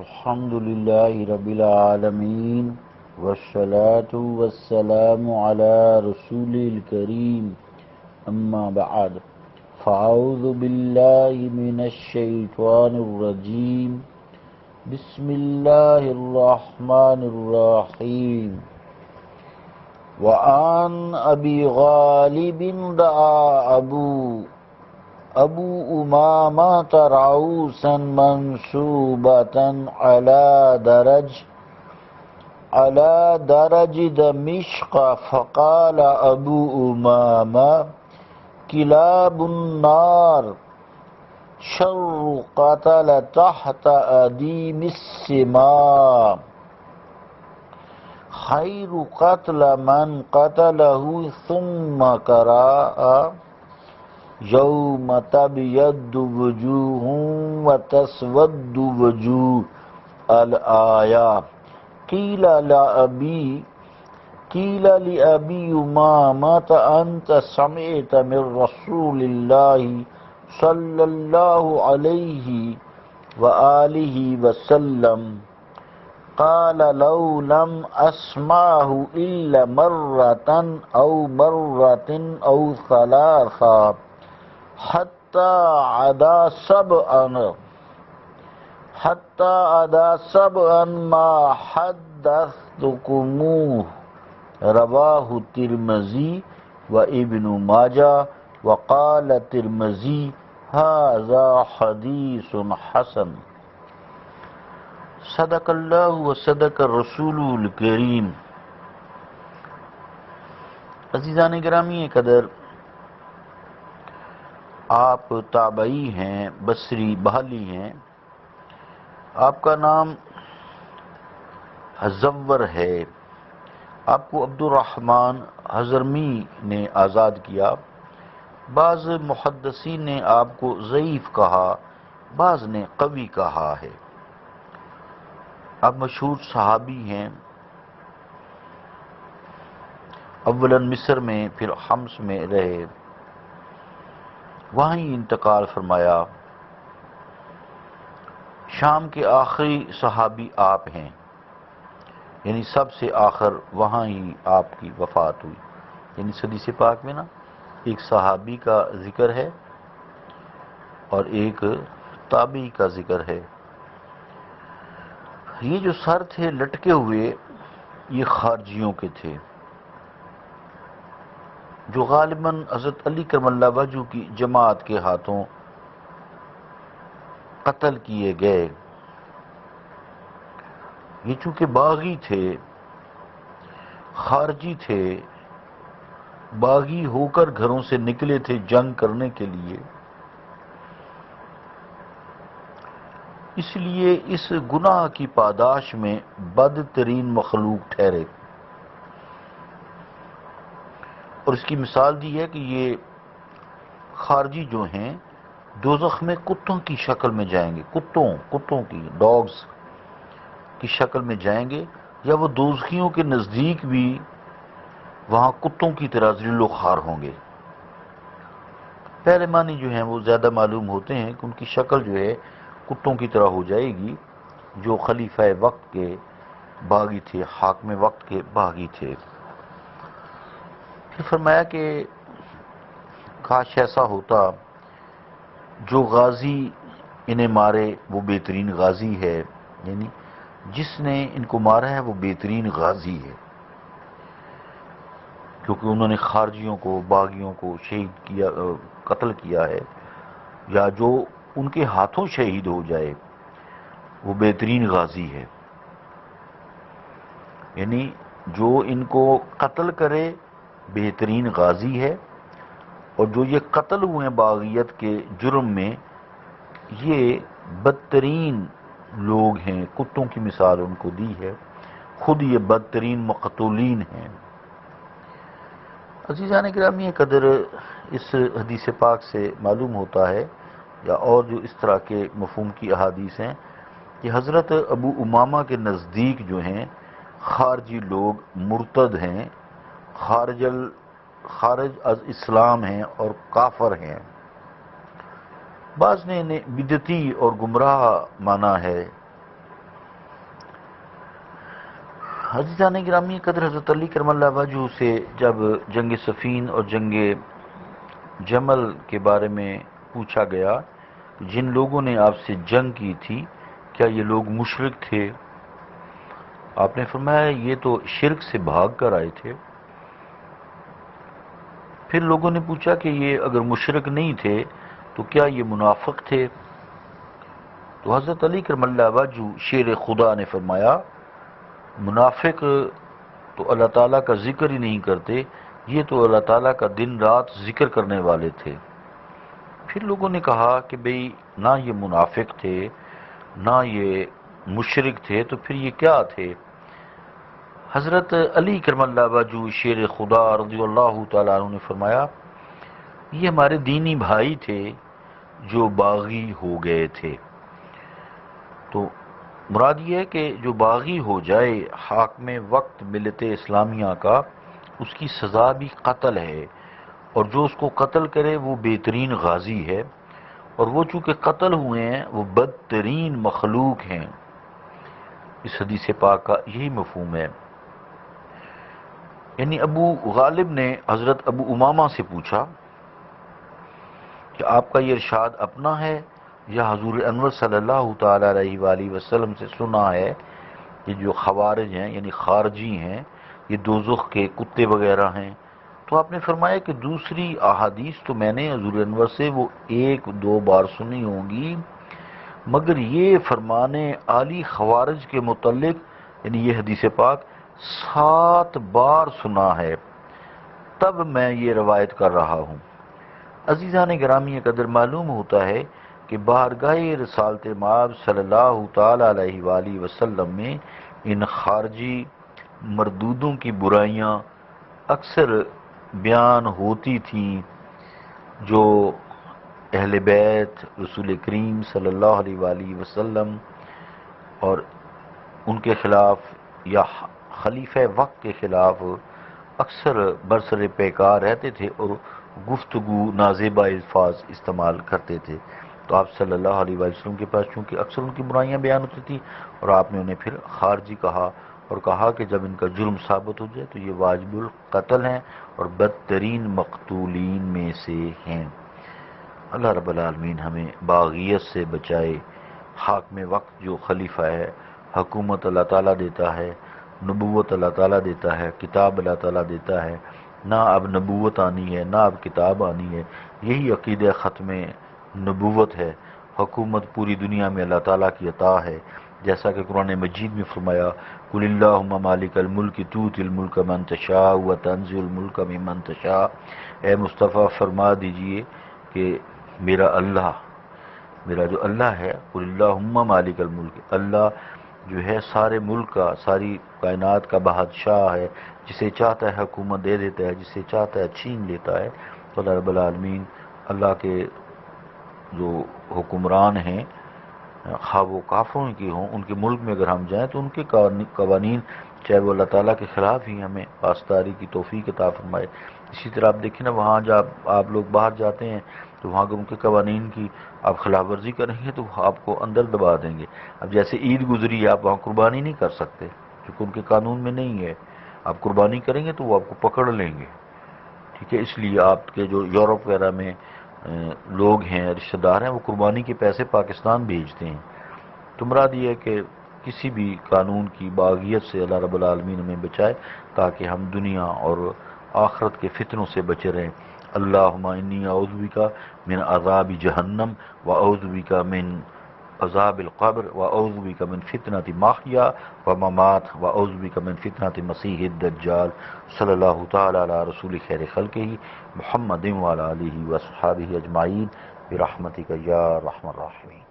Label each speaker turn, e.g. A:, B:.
A: الحمد لله رب العالمين والصلاة والسلام على رسول الكريم أما بعد فأعوذ بالله من الشيطان الرجيم بسم الله الرحمن الرحيم وعن أبي غالب دعا أبو أمامة رعوسا منصوبة على درج دمشق فقال أبو أمامة كلاب النار شر قتل تحت أديم السماء خير قتل من قتله ثم قرأ يوم تبيض وجوه وتسود وجوه الآية قيل لأبي أمامة أنت سمعت من رسول الله صلى الله عليه وآله وسلم قال لو لم أسمعه إلا مرة أو ثلاثة حتى عدا سبعا ما حدثتكموه رواه الترمذي وابن ماجه وقال الترمذي هذا حديث حسن صدق اللہ و صدق الرسول الکریم۔ عزیزان گرامی قدر، آپ تابعی ہیں، بصری بحالی ہیں، آپ کا نام حزور ہے، آپ کو عبد الرحمن حضرمی نے آزاد کیا۔ بعض محدثین نے آپ کو ضعیف کہا، بعض نے قوی کہا ہے۔ آپ مشہور صحابی ہیں، اولاً مصر میں پھر حمص میں رہے، وہاں ہی انتقال فرمایا۔ شام کے آخری صحابی آپ ہیں، یعنی سب سے آخر وہاں ہی آپ کی وفات ہوئی۔ یعنی حدیث پاک میں نا ایک صحابی کا ذکر ہے اور ایک تابعی کا ذکر ہے۔ یہ جو سر تھے لٹکے ہوئے، یہ خارجیوں کے تھے، جو غالباً حضرت علی کرم اللہ وجہہ کی جماعت کے ہاتھوں قتل کیے گئے۔ یہ چونکہ باغی تھے، خارجی تھے، باغی ہو کر گھروں سے نکلے تھے جنگ کرنے کے لیے، اس لیے اس گناہ کی پاداش میں بدترین مخلوق ٹھہرے۔ اور اس کی مثال دی ہے کہ یہ خارجی جو ہیں دوزخ میں کتوں کی شکل میں جائیں گے، کتوں کی، ڈاگز کی شکل میں جائیں گے، یا وہ دوزخیوں کے نزدیک بھی وہاں کتوں کی طرح ذلیل و خوار ہوں گے۔ پہلے معنی جو ہیں وہ زیادہ معلوم ہوتے ہیں کہ ان کی شکل جو ہے کتوں کی طرح ہو جائے گی، جو خلیفہ وقت کے باغی تھے، حاکم وقت کے باغی تھے۔ پھر فرمایا کہ کاش ایسا ہوتا، جو غازی انہیں مارے وہ بہترین غازی ہے، یعنی جس نے ان کو مارا ہے وہ بہترین غازی ہے، کیونکہ انہوں نے خارجیوں کو، باغیوں کو شہید کیا، قتل کیا ہے، یا جو ان کے ہاتھوں شہید ہو جائے وہ بہترین غازی ہے۔ یعنی جو ان کو قتل کرے بہترین غازی ہے، اور جو یہ قتل ہوئے باغیت کے جرم میں یہ بدترین لوگ ہیں، کتوں کی مثال ان کو دی ہے، خود یہ بدترین مقتولین ہیں۔ عزیزان گرامی قدر، اس حدیث پاک سے معلوم ہوتا ہے، یا اور جو اس طرح کے مفہوم کی احادیث ہیں، کہ حضرت ابو امامہ کے نزدیک جو ہیں خارجی لوگ مرتد ہیں، خارج از اسلام ہیں اور کافر ہیں۔ بعض نے انہیں بدعتی اور گمراہ مانا ہے، عزیزان گرامی قدر، حضرت علی کرم اللہ وجہ سے جب جنگ صفین اور جنگ جمل کے بارے میں پوچھا گیا، جن لوگوں نے آپ سے جنگ کی تھی کیا یہ لوگ مشرک تھے؟ آپ نے فرمایا یہ تو شرک سے بھاگ کر آئے تھے۔ پھر لوگوں نے پوچھا کہ یہ اگر مشرک نہیں تھے تو کیا یہ منافق تھے؟ تو حضرت علی کرم اللہ وجہ شیر خدا نے فرمایا منافق تو اللہ تعالیٰ کا ذکر ہی نہیں کرتے، یہ تو اللہ تعالیٰ کا دن رات ذکر کرنے والے تھے۔ پھر لوگوں نے کہا کہ بھئی نہ یہ منافق تھے نہ یہ مشرک تھے، تو پھر یہ کیا تھے؟ حضرت علی کرم اللہ وجہ شیر خدا رضی اللہ تعالیٰ عنہ نے فرمایا یہ ہمارے دینی بھائی تھے جو باغی ہو گئے تھے۔ تو مراد یہ ہے کہ جو باغی ہو جائے حاکم وقت ملت اسلامیہ کا، اس کی سزا بھی قتل ہے، اور جو اس کو قتل کرے وہ بہترین غازی ہے، اور وہ چونکہ قتل ہوئے ہیں وہ بدترین مخلوق ہیں۔ اس حدیث پاک کا یہی مفہوم ہے۔ یعنی ابو غالب نے حضرت ابو امامہ سے پوچھا کہ آپ کا یہ ارشاد اپنا ہے یا حضور انور صلی اللہ تعالی علیہ وآلہ وسلم سے سنا ہے کہ جو خوارج ہیں یعنی خارجی ہیں یہ دوزخ کے کتے وغیرہ ہیں؟ تو آپ نے فرمایا کہ دوسری احادیث تو میں نے حضور انور سے وہ ایک دو بار سنی ہوں گی، مگر یہ فرمان عالی خوارج کے متعلق یعنی یہ حدیث پاک 7 بار سنا ہے، تب میں یہ روایت کر رہا ہوں۔ عزیزان گرامی قدر معلوم ہوتا ہے کہ بارگاہ رسالت مآب صلی اللہ تعالی علیہ وآلہ وسلم میں ان خارجی مردودوں کی برائیاں اکثر بیان ہوتی تھیں جو اہل بیت رسول کریم صلی اللہ علیہ وآلہ وسلم اور ان کے خلاف یا خلیفہ وقت کے خلاف اکثر برسر پیکار رہتے تھے اور گفتگو نازیبہ الفاظ استعمال کرتے تھے۔ تو آپ صلی اللہ علیہ وسلم کے پاس چونکہ اکثر ان کی برائیاں بیان ہوتی تھی، اور آپ نے انہیں پھر خارجی کہا اور کہا کہ جب ان کا جرم ثابت ہو جائے تو یہ واجب القتل ہیں اور بدترین مقتولین میں سے ہیں۔ اللہ رب العالمین ہمیں باغیت سے بچائے۔ حاکم وقت جو خلیفہ ہے، حکومت اللہ تعالیٰ دیتا ہے، نبوت اللہ تعالیٰ دیتا ہے، کتاب اللہ تعالیٰ دیتا ہے، نہ اب نبوت آنی ہے نہ اب کتاب آنی ہے، یہی عقیدہ ختم نبوت ہے۔ حکومت پوری دنیا میں اللہ تعالیٰ کی عطا ہے، جیسا کہ قرآن مجید میں فرمایا قل اللہم مالک الملک تؤتی الملک من تشاء وتنزع الملک ممن تشاء۔ اے مصطفیٰ فرما دیجئے کہ میرا جو اللہ ہے، قل اللہم مالک الملک، اللہ جو ہے سارے ملک کا، ساری کائنات کا بادشاہ ہے، جسے چاہتا ہے حکومت دے دیتا ہے، جسے چاہتا ہے چھین لیتا ہے۔ تو اللہ رب العالمین اللہ کے جو حکمران ہیں خواہ وہ کافروں کی ہوں، ان کے ملک میں اگر ہم جائیں تو ان کے قوانین چاہے وہ اللہ تعالیٰ کے خلاف ہی ہمیں پاسداری کی توفیق عطا فرمائے۔ اسی طرح آپ دیکھیں نا وہاں جب آپ لوگ باہر جاتے ہیں تو وہاں اگر ان کے قوانین کی آپ خلاف ورزی کریں گے تو وہ آپ کو اندر دبا دیں گے۔ اب جیسے عید گزری ہے، آپ وہاں قربانی نہیں کر سکتے کیونکہ ان کے قانون میں نہیں ہے، آپ قربانی کریں گے تو وہ آپ کو پکڑ لیں گے، ٹھیک ہے؟ اس لیے آپ کے جو یورپ وغیرہ میں لوگ ہیں، رشتہ دار ہیں، وہ قربانی کے پیسے پاکستان بھیجتے ہیں۔ تو مراد یہ ہے کہ کسی بھی قانون کی باغیت سے اللہ رب العالمین ہمیں بچائے تاکہ ہم دنیا اور آخرت کے فتنوں سے بچے رہیں۔ اللہم انی اعوذ بک من عذاب جہنم واعوذ بک من عذاب القبر واعوذ بک من فتنۃ المحیا وممات واعوذ بک من فتنۃ المسیح الدجال۔ صلی اللہ تعالی علی رسول خیر خلقہ محمد وعلی آلہ وصحبہ اجمعین برحمتک یا ارحم الراحمین۔